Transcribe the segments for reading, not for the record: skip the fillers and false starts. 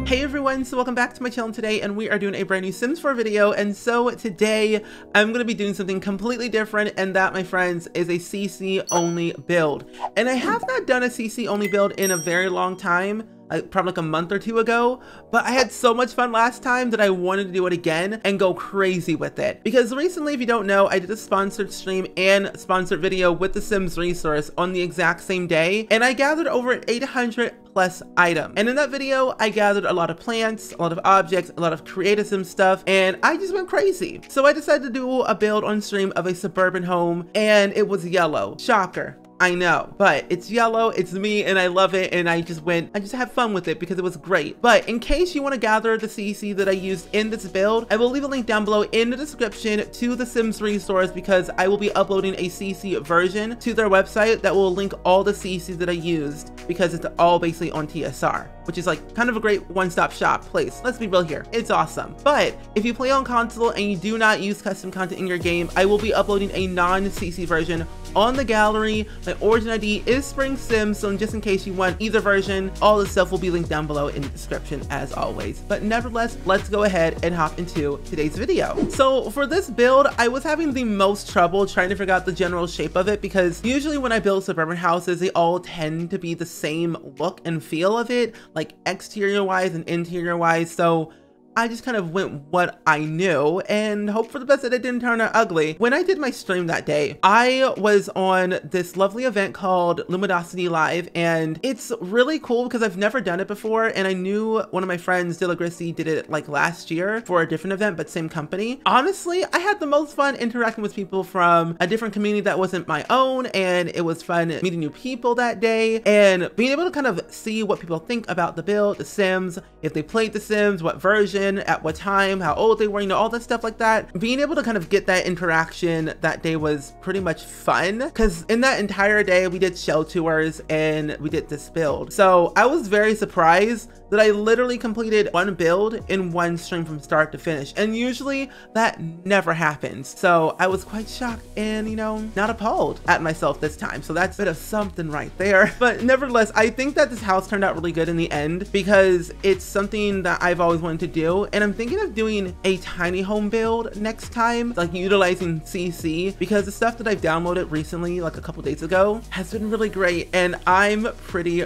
Hey everyone, so welcome back to my channel today, and we are doing a brand new Sims 4 video. And so today I'm going to be doing something completely different, and that, my friends, is a CC only build. And I have not done a CC only build in a very long time, probably like a month or two ago, but I had so much fun last time that I wanted to do it again and go crazy with it. Because recently, if you don't know, I did a sponsored stream and sponsored video with the Sims resource on the exact same day, and I gathered over 800 plus items. And in that video, I gathered a lot of plants, a lot of objects, a lot of creative Sim stuff, and I just went crazy. So I decided to do a build on stream of a suburban home, and it was yellow. Shocker. I know, but it's yellow, it's me, and I love it, and I just had fun with it because it was great. But in case you want to gather the CC that I used in this build, I will leave a link down below in the description to the Sims resource, because I will be uploading a CC version to their website that will link all the CC that I used, because it's all basically on TSR, which is like kind of a great one-stop shop place. Let's be real here, it's awesome. But if you play on console and you do not use custom content in your game, I will be uploading a non-CC version on the gallery. My origin ID is SpringSims, so just in case you want either version, all the stuff will be linked down below in the description as always. But nevertheless, let's go ahead and hop into today's video. So for this build, I was having the most trouble trying to figure out the general shape of it, because usually when I build suburban houses, they all tend to be the same look and feel of it, like exterior wise and interior wise. So I just kind of went what I knew and hope for the best that it didn't turn out ugly. When I did my stream that day, I was on this lovely event called Luminosity Live, and it's really cool because I've never done it before, and I knew one of my friends, GollyGEEashley, did it like last year for a different event, but same company. Honestly, I had the most fun interacting with people from a different community that wasn't my own, and it was fun meeting new people that day and being able to kind of see what people think about the build, the Sims, if they played the Sims, what version, at what time, how old they were, you know, all that stuff like that. Being able to kind of get that interaction that day was pretty much fun, because in that entire day we did shell tours and we did this build. So I was very surprised that I literally completed one build in one stream from start to finish, and usually that never happens. So I was quite shocked and, you know, not appalled at myself this time. So that's a bit of something right there. But nevertheless, I think that this house turned out really good in the end, because it's something that I've always wanted to do, and I'm thinking of doing a tiny home build next time, like utilizing CC, because the stuff that I've downloaded recently, like a couple days ago, has been really great, and I'm pretty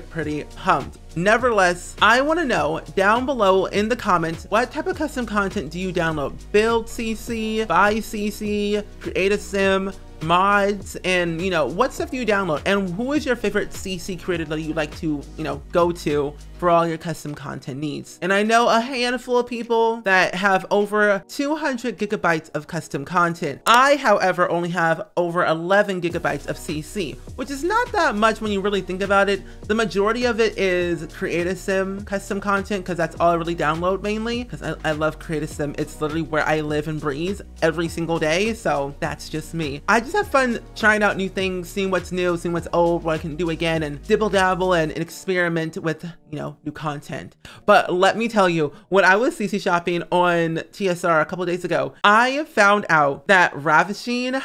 pumped. Nevertheless, I want to know down below in the comments, what type of custom content do you download? Build CC, buy CC, create a sim, mods, and, you know, what stuff do you download, and who is your favorite CC creator that you like to, you know, go to for all your custom content needs? And I know a handful of people that have over 200 gigabytes of custom content. I, however, only have over 11 gigabytes of CC, which is not that much when you really think about it. The majority of it is Creative Sim custom content, because that's all I really download mainly, because I love Creative Sim. It's literally where I live and breathe every single day, so that's just me. I just have fun trying out new things, seeing what's new, seeing what's old, what I can do again, and dibble dabble and experiment with, you know, new content. But let me tell you, when I was CC shopping on TSR a couple days ago, I found out that Ravishing is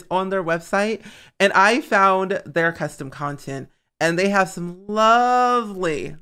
on their website, and I found their custom content, and they have some lovely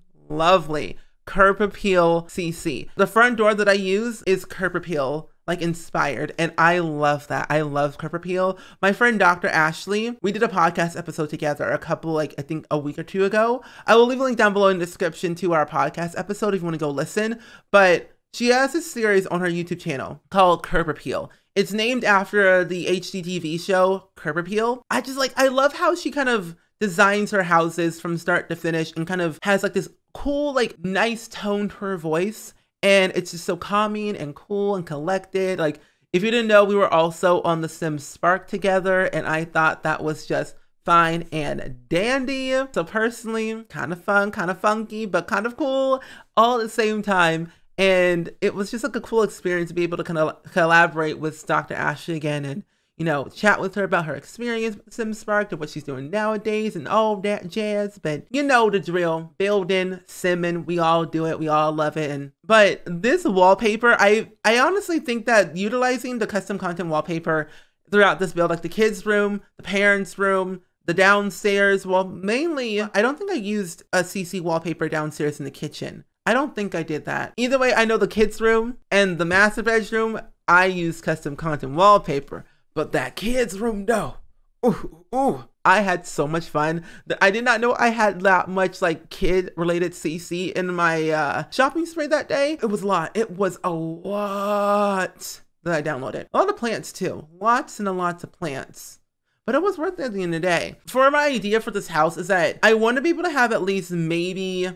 curb appeal CC. The front door that I use is curb appeal, like inspired, and I love that. I love curb appeal. My friend Dr. Ashley, we did a podcast episode together a couple, like I think a week or two ago. I will leave a link down below in the description to our podcast episode if you want to go listen. But she has this series on her YouTube channel called Curb Appeal. It's named after the HGTV show Curb Appeal. I love how she kind of designs her houses from start to finish, and kind of has like this cool, like nice tone to her voice. And it's just so calming and cool and collected. Like, if you didn't know, we were also on The Sims Spark together, and I thought that was just fine and dandy. So personally, kind of fun, kind of funky, but kind of cool all at the same time. And it was just like a cool experience to be able to kind of collaborate with Dr. Ashley again, and, you know, chat with her about her experience with Sims Spark and what she's doing nowadays and all that jazz. But you know the drill, building, simming, we all do it, we all love it. But this wallpaper, I honestly think that utilizing the custom content wallpaper throughout this build, like the kids' room, the parents' room, The downstairs, well, mainly, I don't think I used a CC wallpaper downstairs in the kitchen. I don't think I did that. Either way, I know the kids' room and the master bedroom, I used custom content wallpaper, but that kids' room, no. Ooh. I had so much fun that I did not know I had that much like kid related CC in my shopping spree that day. It was a lot. It was a lot that I downloaded. A lot of plants too. Lots and lots of plants. But it was worth it at the end of the day. For my idea for this house is that I want to be able to have at least maybe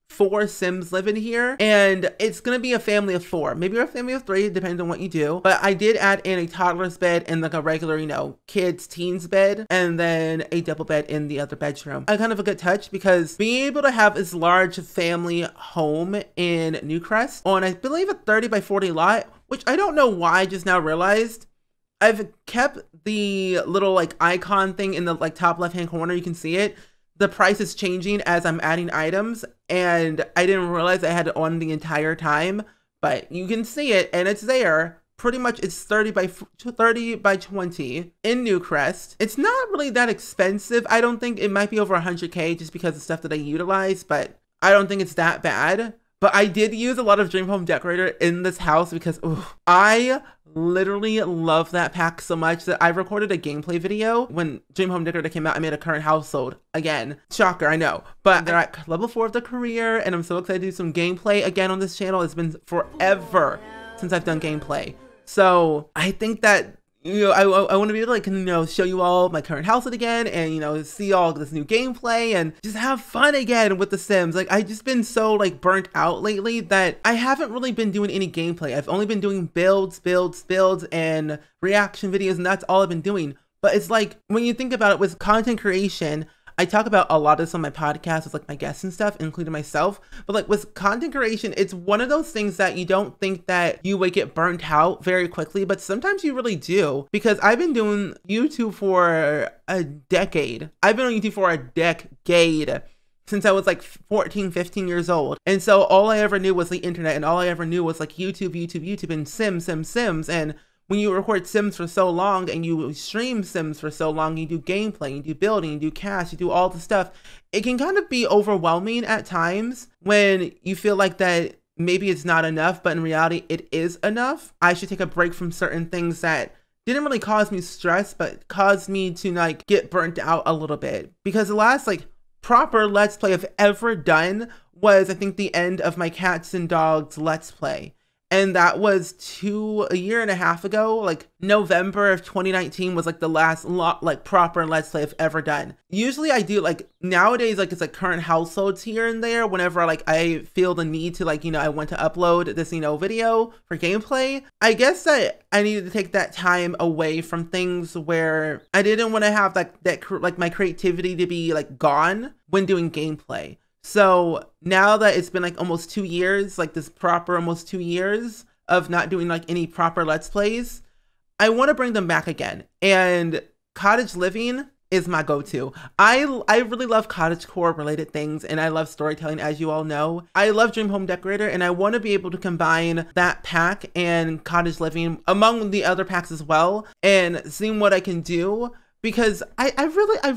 4 Sims living here, and it's gonna be a family of 4, maybe a family of 3, depending on what you do. But I did add in a toddler's bed and like a regular, you know, kids teens bed, and then a double bed in the other bedroom. Kind of a good touch, because being able to have this large family home in Newcrest on, I believe, a 30 by 40 lot, which I don't know why I just now realized. I've kept the little like icon thing in the like top left hand corner, you can see it. The price is changing as I'm adding items, and I didn't realize I had it on the entire time, but you can see it and it's there. Pretty much it's 30 by 20 in Newcrest. It's not really that expensive. I don't think it might be over 100K just because of stuff that I utilize, but I don't think it's that bad. But I did use a lot of Dream Home Decorator in this house because I literally love that pack so much that I recorded a gameplay video when Dream Home Decorator came out. I made a current household. Again, shocker, I know. But they're at level 4 of the career, and I'm so excited to do some gameplay again on this channel. It's been forever since I've done gameplay. So I think that, you know, I want to be able to, like, you know, show you all my current household again, and, you know, see all this new gameplay and just have fun again with The Sims. Like, I've just been so like burnt out lately that I haven't really been doing any gameplay. I've only been doing builds and reaction videos, and that's all I've been doing. But it's like, when you think about it, with content creation, I talk about a lot of this on my podcast with like my guests and stuff, including myself. But like with content creation, it's one of those things that you don't think that you would get burnt out very quickly, but sometimes you really do. Because I've been doing YouTube for a decade. I've been on YouTube for a decade. Since I was like 14, 15 years old. And so all I ever knew was the internet, and all I ever knew was like YouTube, and Sims. And when you record Sims for so long and you stream Sims for so long, you do gameplay, you do building, you do cast, you do all the stuff, it can kind of be overwhelming at times when you feel like that maybe it's not enough, but in reality it is enough. I should take a break from certain things that didn't really cause me stress, but caused me to like get burnt out a little bit. Because the last like proper Let's Play I've ever done was, I think, the end of my cats and dogs Let's Play. And that was a year and a half ago. Like November of 2019 was like the last like proper Let's Play I've ever done. Usually I do like nowadays, like it's like current households here and there whenever like I feel the need to, like, you know, I want to upload this, you know, video for gameplay. I guess that I needed to take that time away from things where I didn't want to have like my creativity to be like gone when doing gameplay. So now that it's been like almost 2 years, like this proper almost 2 years of not doing like any proper Let's Plays, I want to bring them back again. And cottage living is my go-to. I really love cottagecore related things, and I love storytelling, as you all know. I love Dream Home Decorator, and I want to be able to combine that pack and cottage living among the other packs as well, and seeing what I can do. Because I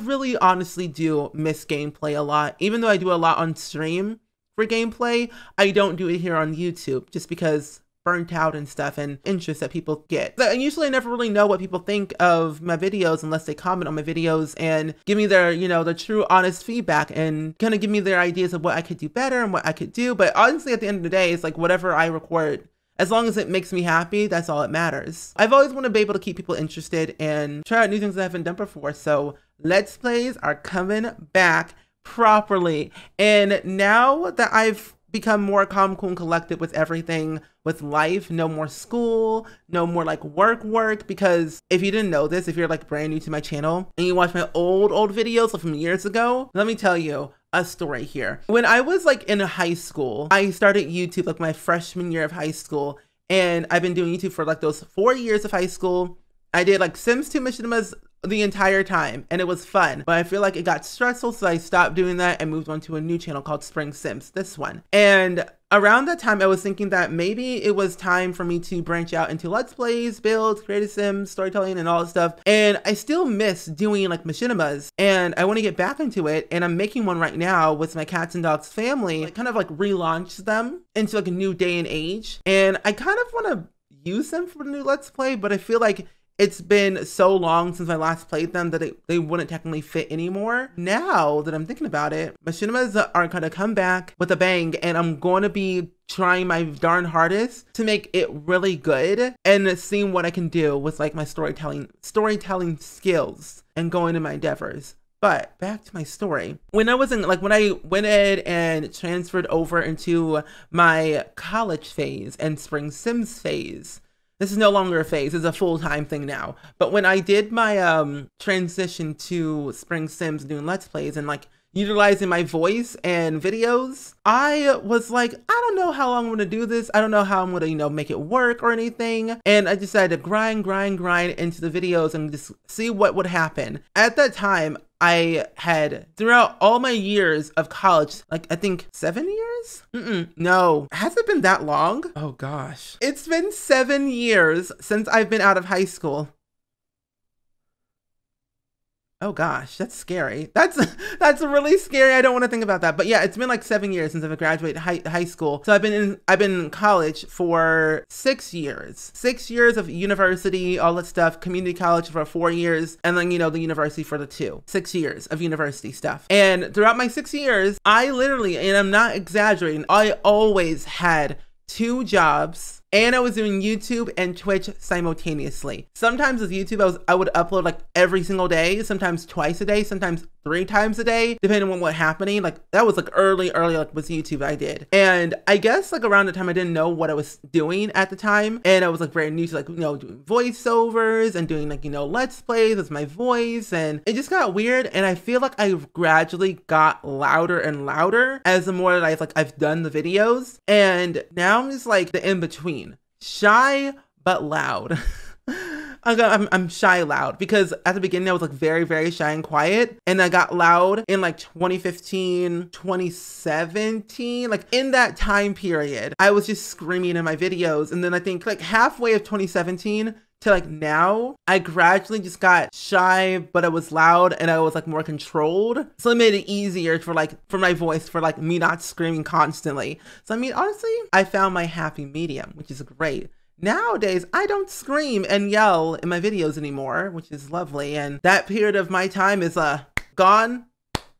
really honestly do miss gameplay a lot. Even though I do a lot on stream for gameplay, I don't do it here on YouTube just because burnt out and stuff and interest that people get. I usually never really know what people think of my videos unless they comment on my videos and give me their, you know, their true honest feedback and kind of give me their ideas of what I could do better and what I could do. But honestly, at the end of the day, it's like whatever I record, as long as it makes me happy, that's all that matters. I've always wanted to be able to keep people interested and try out new things I haven't done before. So Let's Plays are coming back properly. And now that I've become more calm, cool, and collected with everything, with life, no more school, no more like work, because if you didn't know this, if you're like brand new to my channel and you watch my old videos from years ago, let me tell you a story here. When I was like in high school, I started YouTube like my freshman year of high school, and I've been doing YouTube for like those 4 years of high school. I did like Sims 2 Machinimas the entire time, and it was fun, but I feel like it got stressful, so I stopped doing that and moved on to a new channel called SpringSims, this one. And around that time, I was thinking that maybe it was time for me to branch out into Let's Plays, builds, creative sims, storytelling, and all that stuff. And I still miss doing like machinimas, and I want to get back into it. And I'm making one right now with my cats and dogs family. I kind of like relaunch them into like a new day and age. And I kind of want to use them for the new Let's Play, but I feel like it's been so long since I last played them that they wouldn't technically fit anymore. Now that I'm thinking about it, machinimas are gonna come back with a bang, and I'm going to be trying my darn hardest to make it really good and seeing what I can do with like my storytelling skills and going to my endeavors. But back to my story. When I was in, like, when I went ahead and transferred over into my college phase and SpringSims phase, this is no longer a phase, it's a full-time thing now. But when I did my transition to SpringSims doing Let's Plays and like utilizing my voice and videos, I was like, I don't know how long I'm gonna do this. I don't know how I'm gonna, you know, make it work or anything. And I decided to grind into the videos and just see what would happen. At that time, I had, throughout all my years of college, like I think 7 years? No, has it been that long? Oh gosh. It's been 7 years since I've been out of high school. Oh gosh, that's scary. That's really scary. I don't want to think about that. But yeah, it's been like 7 years since I've graduated high school. So I've been in college for 6 years. 6 years of university, all that stuff, community college for 4 years, and then, you know, the university for the 2. 6 years of university stuff. And throughout my 6 years, I literally, and I'm not exaggerating, I always had 2 jobs. And I was doing YouTube and Twitch simultaneously. Sometimes with YouTube, I would upload like every single day, sometimes twice a day, sometimes 3 times a day, depending on what was happening. Like that was like early like with YouTube I did. And I guess like around the time I didn't know what I was doing at the time. And I was like very new to like, you know, doing voiceovers and doing like, you know, Let's Plays with my voice. And it just got weird. And I feel like I gradually got louder and louder as the more that I've done the videos. And now I'm just like the in-between. Shy but loud. I'm shy loud because at the beginning I was like very, very shy and quiet, and I got loud in like 2015, 2017, like in that time period. I was just screaming in my videos, and then I think like halfway of 2017 to like now, I gradually just got shy, but I was loud and I was like more controlled. So it made it easier for my voice, for like me not screaming constantly. So I mean, honestly, I found my happy medium, which is great. Nowadays, I don't scream and yell in my videos anymore, which is lovely. And that period of my time is gone.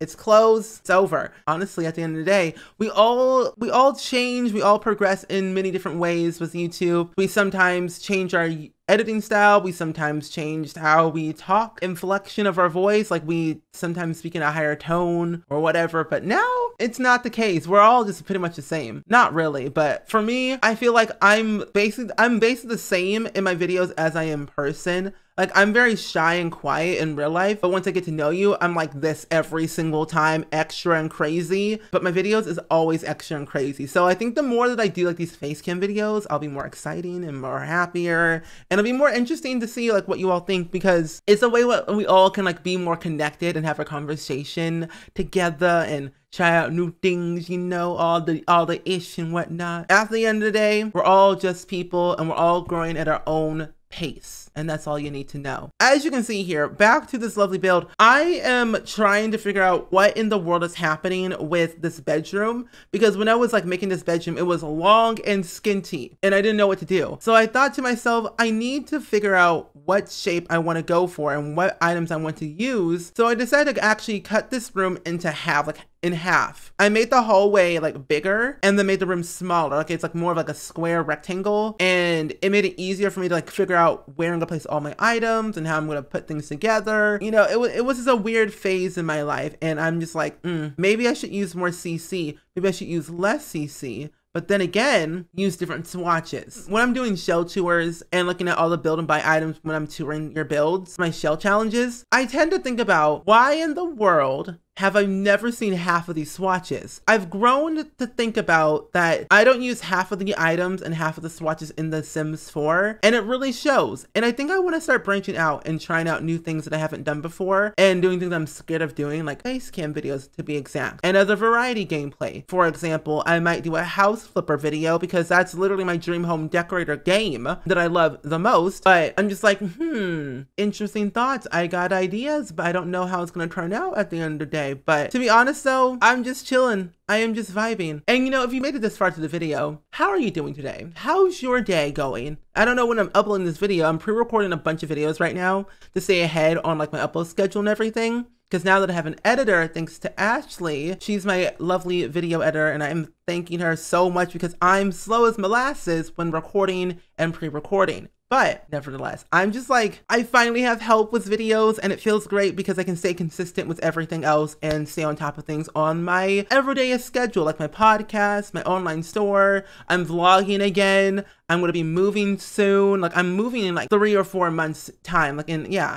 It's closed. It's over. Honestly, at the end of the day, we all change. We all progress in many different ways with YouTube. We sometimes change our editing style. We sometimes changed how we talk, inflection of our voice, like we sometimes speak in a higher tone or whatever. But now it's not the case. We're all just pretty much the same. Not really, but for me, I feel like I'm basically the same in my videos as I am in person. Like I'm very shy and quiet in real life, but once I get to know you, I'm like this every single time, extra and crazy. But my videos is always extra and crazy. So I think the more that I do like these face cam videos, I'll be more exciting and more happier, and it'll be more interesting to see like what you all think, because it's a way what we all can like be more connected and have a conversation together and try out new things, you know, all the ish and whatnot. At the end of the day, we're all just people and we're all growing at our own pace, and that's all you need to know. As you can see here, back to this lovely build, I am trying to figure out what in the world is happening with this bedroom, because when I was like making this bedroom, it was long and skinty and I didn't know what to do. So I thought to myself, I need to figure out what shape I want to go for and what items I want to use. So I decided to actually cut this room into half, like in half. I made the hallway like bigger and then made the room smaller. Like it's like more of like a square rectangle, and it made it easier for me to like figure out where I'm gonna place all my items and how I'm gonna put things together. You know, it was just a weird phase in my life, and I'm just like, maybe I should use more CC. Maybe I should use less CC. But then again, use different swatches. When I'm doing shell tours and looking at all the build and buy items when I'm touring your builds, my shell challenges, I tend to think about why in the world have I never seen half of these swatches. I've grown to think about that I don't use half of the items and half of the swatches in The Sims 4, and it really shows. And I think I want to start branching out and trying out new things that I haven't done before and doing things I'm scared of doing, like face cam videos to be exact. And other variety gameplay. For example, I might do a house flipper video because that's literally my dream home decorator game that I love the most. But I'm just like, interesting thoughts. I got ideas, but I don't know how it's going to turn out at the end of the day. But to be honest though, I'm just chilling. I am just vibing. And you know, if you made it this far to the video, how are you doing today? How's your day going? I don't know when I'm uploading this video. I'm pre-recording a bunch of videos right now to stay ahead on like my upload schedule and everything. Because now that I have an editor, thanks to Ashley, she's my lovely video editor, and I'm thanking her so much because I'm slow as molasses when recording and pre-recording. But nevertheless, I'm just like, I finally have help with videos, and it feels great because I can stay consistent with everything else and stay on top of things on my everyday schedule, like my podcast, my online store. I'm vlogging again. I'm going to be moving soon. Like I'm moving in like 3 or 4 months time.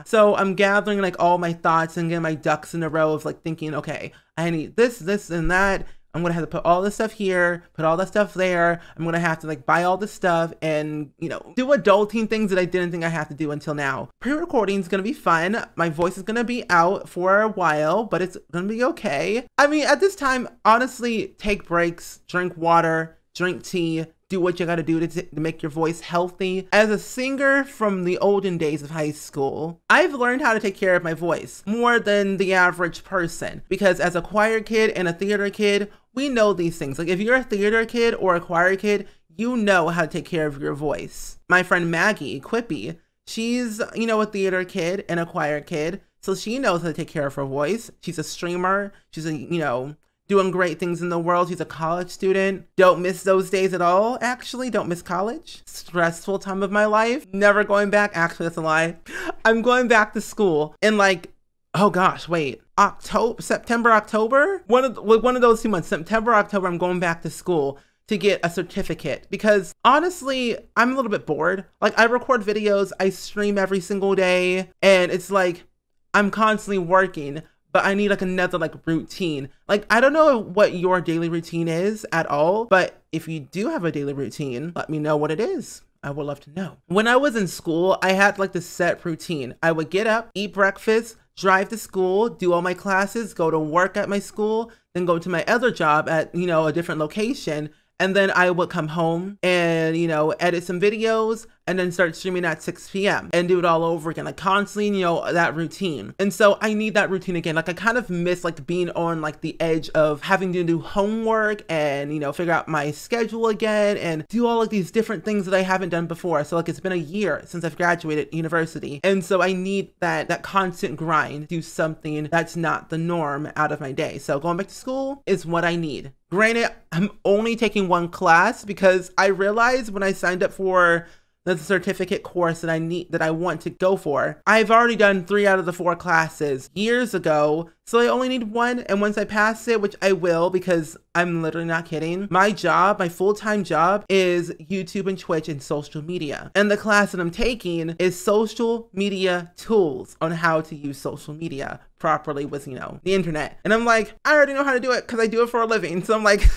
So I'm gathering like all my thoughts and getting my ducks in a row of like thinking, okay, I need this, this, and that. I'm going to have to put all this stuff here, put all that stuff there. I'm going to have to like buy all this stuff and, you know, do adulting things that I didn't think I have to do until now. Pre-recording is going to be fun. My voice is going to be out for a while, but it's going to be okay. I mean, at this time, honestly, take breaks, drink water, drink tea, do what you gotta do to make your voice healthy. As a singer from the olden days of high school, I've learned how to take care of my voice more than the average person, because as a choir kid and a theater kid, we know these things. Like if you're a theater kid or a choir kid, you know how to take care of your voice. My friend Maggie, Quippy, she's, you know, a theater kid and a choir kid, so she knows how to take care of her voice. She's a streamer. She's a, you know, doing great things in the world. She's a college student. Don't miss those days at all, actually. Don't miss college. Stressful time of my life. Never going back. Actually, that's a lie. I'm going back to school in like, oh gosh, wait. September, October? One of those 2 months. September, October, I'm going back to school to get a certificate because honestly, I'm a little bit bored. Like I record videos, I stream every single day, and it's like, I'm constantly working, but I need like another like routine. Like, I don't know what your daily routine is at all, but if you do have a daily routine, let me know what it is. I would love to know. When I was in school, I had like this set routine. I would get up, eat breakfast, drive to school, do all my classes, go to work at my school, then go to my other job at, you know, a different location. And then I would come home and, you know, edit some videos and then start streaming at 6 p.m. and do it all over again, like constantly, you know, that routine. And so I need that routine again. Like I kind of miss like being on like the edge of having to do homework and, you know, figure out my schedule again and do all of these different things that I haven't done before. So like it's been a year since I've graduated university. And so I need that constant grind, do something that's not the norm out of my day. So going back to school is what I need. Granted, I'm only taking one class because I realized when I signed up for the certificate course that I want to go for, I've already done 3 out of the 4 classes years ago. So I only need one. And once I pass it, which I will, because I'm literally not kidding, my job, my full-time job is YouTube and Twitch and social media. And the class that I'm taking is social media tools on how to use social media properly with, you know, the internet. And I'm like, I already know how to do it because I do it for a living. So I'm like,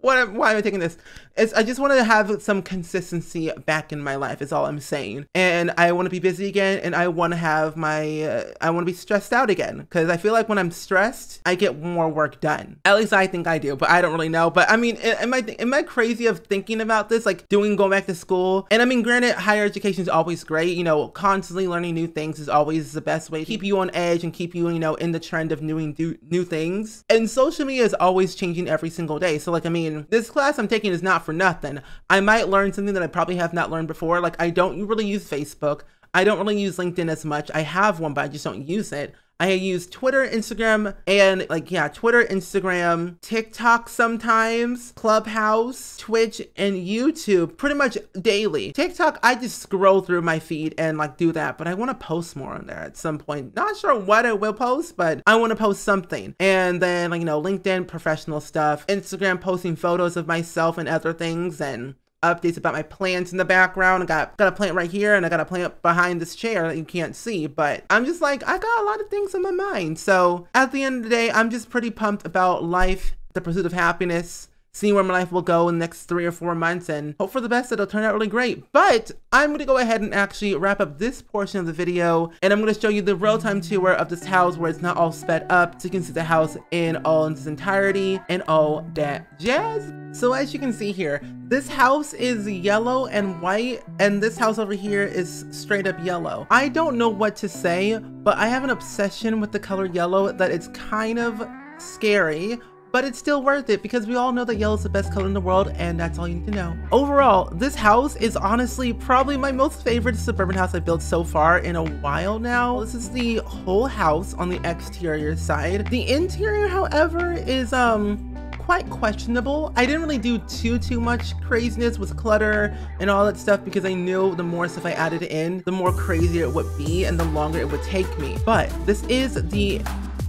why am I taking this? I just want to have some consistency back in my life is all I'm saying. And I want to be busy again, and I want to have I want to be stressed out again, because I feel like when I'm stressed, I get more work done. At least I think I do, but I don't really know. But I mean, am I crazy of thinking about this, like going back to school? And I mean, granted, higher education is always great. You know, constantly learning new things is always the best way to keep you on edge and keep you, you know, in the trend of doing new things. And social media is always changing every single day. So like, I mean, this class I'm taking is not for nothing. I might learn something that I probably have not learned before. Like I don't really use Facebook. I don't really use LinkedIn as much. I have one, but I just don't use it. I use Twitter, Instagram, and like, yeah, Twitter, Instagram, TikTok sometimes, Clubhouse, Twitch, and YouTube pretty much daily. TikTok, I just scroll through my feed and like do that, but I want to post more on there at some point. Not sure what I will post, but I want to post something. And then like, you know, LinkedIn, professional stuff, Instagram, posting photos of myself and other things, and updates about my plants in the background. I got a plant right here, and I got a plant behind this chair that you can't see, but I'm just like, I got a lot of things on my mind. So at the end of the day, I'm just pretty pumped about life, the pursuit of happiness, seeing where my life will go in the next 3 or 4 months, and hope for the best. It'll turn out really great. But I'm going to go ahead and actually wrap up this portion of the video, and I'm going to show you the real-time tour of this house where it's not all sped up, so you can see the house in its entirety and all that jazz. So as you can see here, this house is yellow and white, and this house over here is straight up yellow. I don't know what to say, but I have an obsession with the color yellow that it's kind of scary. But it's still worth it because we all know that yellow is the best color in the world, and that's all you need to know. Overall, this house is honestly probably my most favorite suburban house I've built so far in a while now. This is the whole house on the exterior side. The interior, however, is quite questionable. I didn't really do too much craziness with clutter and all that stuff because I knew the more stuff I added in, the more crazier it would be and the longer it would take me. But this is the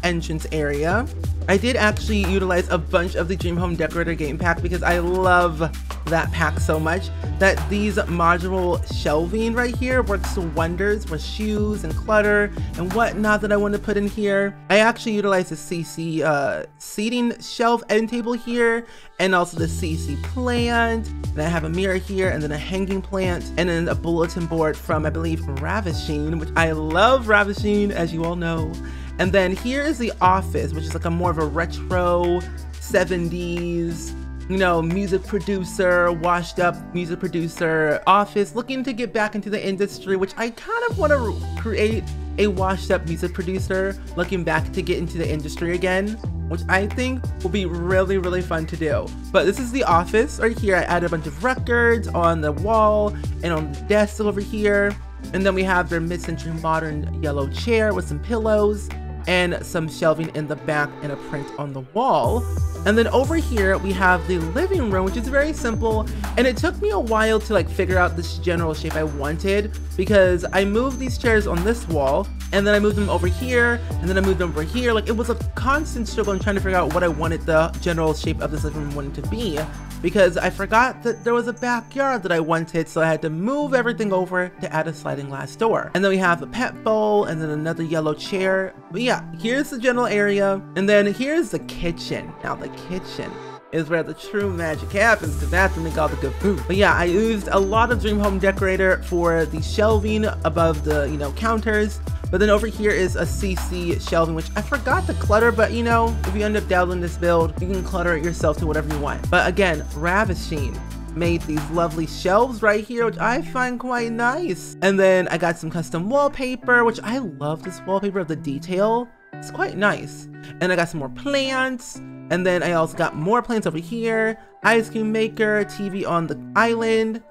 entrance area. I did actually utilize a bunch of the Dream Home Decorator game pack because I love that pack so much that these modular shelving right here works wonders with shoes and clutter and whatnot that I want to put in here. I actually utilized the CC seating shelf end table here, and also the CC plant, and I have a mirror here, and then a hanging plant, and then a bulletin board from, I believe, Ravishing, which I love Ravishing, as you all know. And then here is the office, which is like a more of a retro 70s, you know, music producer, washed up music producer office, looking to get back into the industry, which I kind of want to create a washed up music producer looking back to get into the industry again, which I think will be really fun to do. But this is the office right here. I added a bunch of records on the wall and on the desk over here. And then we have their mid-century modern yellow chair with some pillows and some shelving in the back and a print on the wall. And then over here we have the living room, which is very simple, and it took me a while to like figure out this general shape I wanted because I moved these chairs on this wall and then I moved them over here and then I moved them over here. Like, it was a constant struggle in trying to figure out what I wanted the general shape of this living room to be, because I forgot that there was a backyard that I wanted, so I had to move everything over to add a sliding glass door. And then we have a pet bowl and then another yellow chair. But yeah, here's the general area, and then here's the kitchen. Now the kitchen is where the true magic happens, because that's when they got the good food. But yeah, I used a lot of Dream Home Decorator for the shelving above the, you know, counters. But then over here is a CC shelving, which I forgot to clutter, but you know, if you end up downloading this build, you can clutter it yourself to whatever you want. But again, Ravishing made these lovely shelves right here, which I find quite nice. And then I got some custom wallpaper, which I love this wallpaper of the detail. It's quite nice. And I got some more plants. And then I also got more plants over here, ice cream maker, TV on the island.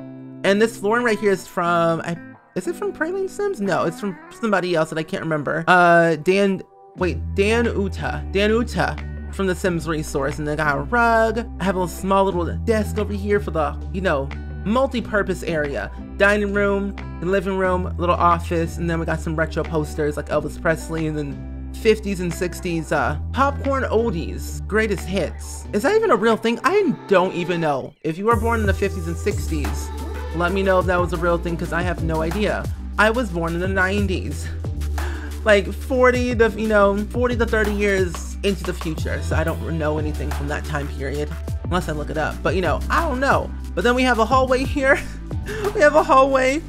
And this flooring right here is from, is it from SpringSims? No, it's from somebody else that I can't remember. Dan Uta from the Sims resource. And then I got a rug. I have a small little desk over here for the, you know, multi-purpose area. Dining room, and living room, little office, and then we got some retro posters like Elvis Presley, and then 50s and 60s popcorn oldies, greatest hits. Is that even a real thing? I don't even know. If you were born in the 50s and 60s, let me know if that was a real thing, because I have no idea. I was born in the 90s. Like 40 to 30 years into the future, so I don't know anything from that time period, unless I look it up. But you know, I don't know. But then we have a hallway here. We have a hallway.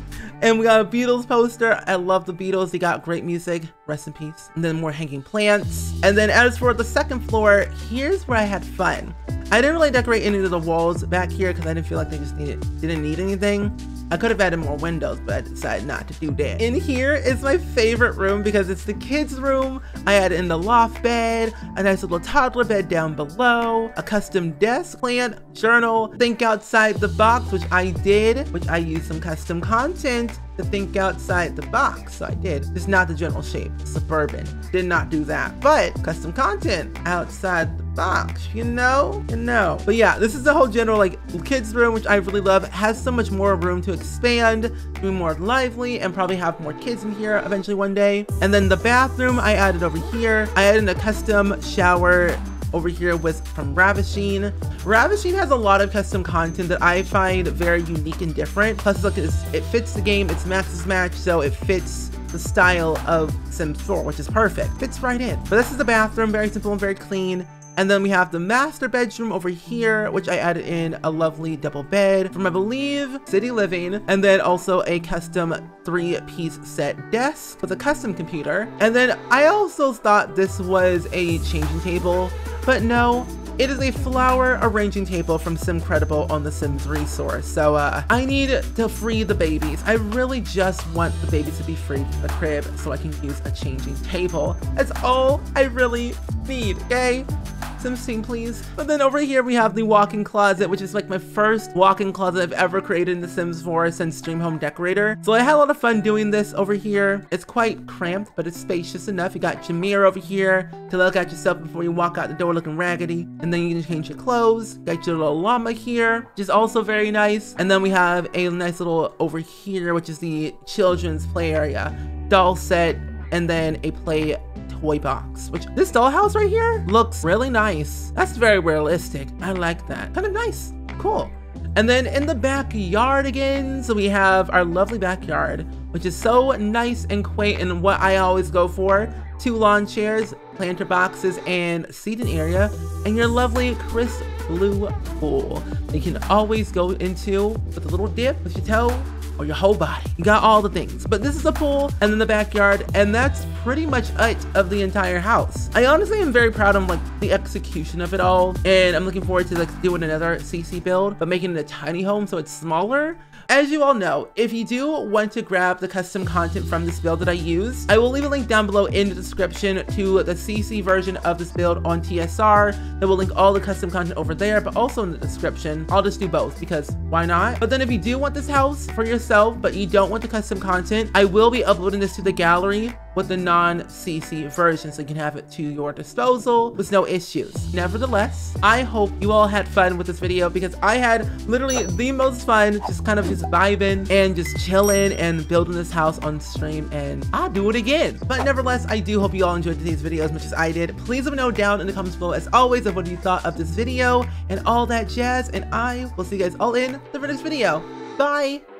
And we got a Beatles poster. I love the Beatles. They got great music. Rest in peace. And then more hanging plants. And then as for the second floor, here's where I had fun. I didn't really decorate any of the walls back here because I didn't feel like they just didn't need anything. I could have added more windows, but I decided not to do that. In here is my favorite room because it's the kids' room. I added in the loft bed, a nice little toddler bed down below, a custom desk, plant, journal, think outside the box, which I did, which I used some custom content to think outside the box. So I did. It's not the general shape. Suburban. Did not do that. But custom content outside the box, you know? But yeah, this is the whole general like kids room, which I really love. It has so much more room to expand, be more lively, and probably have more kids in here eventually one day. And then the bathroom I added over here. I added a custom shower over here was from Ravishing. Ravishing has a lot of custom content that I find very unique and different. Plus, look, it fits the game. It's Max's Match, so it fits the style of Sims 4, which is perfect. Fits right in. But this is the bathroom, very simple and very clean. And then we have the master bedroom over here, which I added in a lovely double bed from, I believe, City Living. And then also a custom 3-piece set desk with a custom computer. And then I also thought this was a changing table, but no. It is a flower arranging table from Simcredible on the Sims resource. So I need to free the babies. I really just want the babies to be freed from the crib so I can use a changing table. That's all I really need, okay? Sims team, please. But then over here we have the walk-in closet, which is like my first walk-in closet I've ever created in The Sims 4 since Stream Home Decorator. So I had a lot of fun doing this over here. It's quite cramped, but it's spacious enough. You got your mirror over here to look at yourself before you walk out the door looking raggedy. And then you can change your clothes. Got your little llama here, which is also very nice. And then we have a nice little over here, which is the children's play area. Doll set, and then a play toy box, which this dollhouse right here looks really nice. That's very realistic. I like that. Kind of nice. Cool. And then in the backyard again, so we have our lovely backyard, which is so nice and quaint and what I always go for. 2 lawn chairs, planter boxes, and seating area, and your lovely crisp blue pool that you can always go into with a little dip with your toe or your whole body. You got all the things. But this is the pool and then the backyard, and that's pretty much it of the entire house. I honestly am very proud of like the execution of it all, and I'm looking forward to like doing another CC build, but making it a tiny home so it's smaller. As you all know, if you do want to grab the custom content from this build that I use, I will leave a link down below in the description to the CC version of this build on TSR. That will link all the custom content over there, but also in the description. I'll just do both because why not? But then if you do want this house for yourself, but you don't want the custom content, I will be uploading this to the gallery with the non-CC version so you can have it to your disposal with no issues. Nevertheless, I hope you all had fun with this video because I had literally the most fun just kind of just vibing and just chilling and building this house on stream, and I'll do it again. But nevertheless, I do hope you all enjoyed today's video as much as I did. Please let me know down in the comments below as always of what you thought of this video and all that jazz, and I will see you guys all in the next video. Bye!